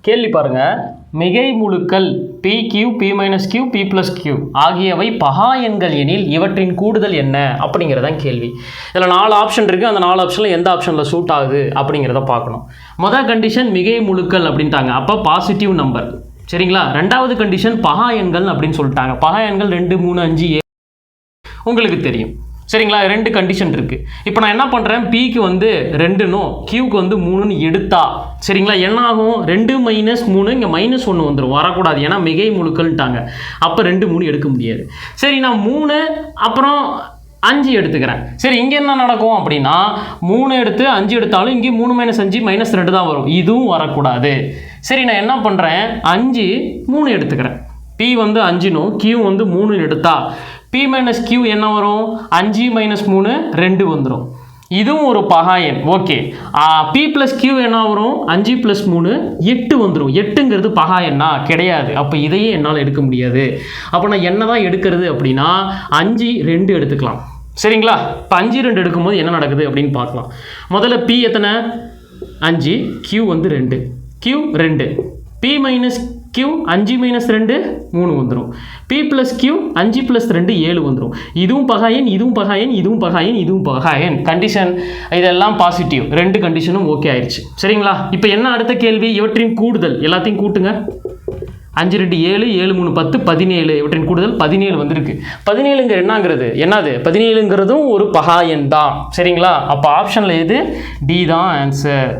கேள்வி பாருங்க, மிகை முழுக்கள் p q p minus q p plus q ஆகியவை பகா எண்கள் எனில் இவற்றின் கூடுதல் என்ன அப்படிங்கிறதான் கேள்வி. இதில் 4 ஆப்ஷன் இருக்குது. அந்த 4 ஆப்ஷனில் எந்த ஆப்ஷனில் சூட் ஆகுது அப்படிங்கிறத பார்க்கணும். மொதல் கண்டிஷன் மிகை முழுக்கள் அப்படின்ட்டாங்க, அப்போ பாசிட்டிவ் நம்பர் சரிங்களா. ரெண்டாவது கண்டிஷன் பகா எண்கள் அப்படின்னு சொல்லிட்டாங்க. பகா எண்கள் 2 3 5 7 உங்களுக்கு தெரியும் சரிங்களா. 2 கண்டிஷன் இருக்குது. இப்போ நான் என்ன பண்ணுறேன், பிக்கு வந்து 2னும் கியூக்கு வந்து 3ன்னு எடுத்தா சரிங்களா, என்ன ஆகும், 2 மைனஸ் 3 இங்கே -1 வந்துடும், வரக்கூடாது, ஏன்னா மிகை முழுக்கள்ட்டாங்க. அப்போ 2 3 எடுக்க முடியாது. சரி, நான் 3 அப்புறம் 5 எடுத்துக்கிறேன். சரி, இங்கே என்ன நடக்கும் அப்படின்னா 3 எடுத்து 5 எடுத்தாலும் இங்கே 3 - 5 -2 தான் வரும், இதுவும் வரக்கூடாது. சரி, நான் என்ன பண்ணுறேன், 5 3 எடுத்துக்கிறேன். பி வந்து 5னும் கியூ வந்து 3 எடுத்தா p மைனஸ் q என்ன வரும், 5 - 3 2 வந்துடும், இதுவும் ஒரு பகா எண். ஓகே, p ப்ளஸ் q என்ன வரும், 5 + 3 8 வந்துடும். 8ங்கிறது பகா எண்ணா கிடையாது. அப்போ இதையே என்னால் எடுக்க முடியாது. அப்போ நான் என்ன தான் எடுக்கிறது அப்படின்னா 5 2 எடுத்துக்கலாம் சரிங்களா. இப்போ 5 2 எடுக்கும்போது என்ன நடக்குது அப்படின்னு பார்க்கலாம். முதல்ல p எத்தனை 5, q வந்து 2, q 2, p மைனஸ் q 5 - 2 3 வந்துடும், p ப்ளஸ் q 5 + 2 7 வந்துடும். இதுவும் பகாயன், இதுவும் பகாயன், இதுவும் பகாயன், இதுவும் பகாயன். கண்டிஷன் இதெல்லாம் பாசிட்டிவ், 2 கண்டிஷனும் ஓகே ஆயிடுச்சு சரிங்களா. இப்போ என்ன அடுத்த கேள்வி, இவற்றின் கூடுதல் எல்லாத்தையும் கூட்டுங்க. 5 2 7 7 3 10 17, இவற்றின் கூடுதல் 17 வந்திருக்கு. 17ங்கிற என்னது 17ங்கிறதும் ஒரு பகாயன் தான் சரிங்களா. அப்போ ஆப்ஷனில் எது, டி தான் ஆன்சர்.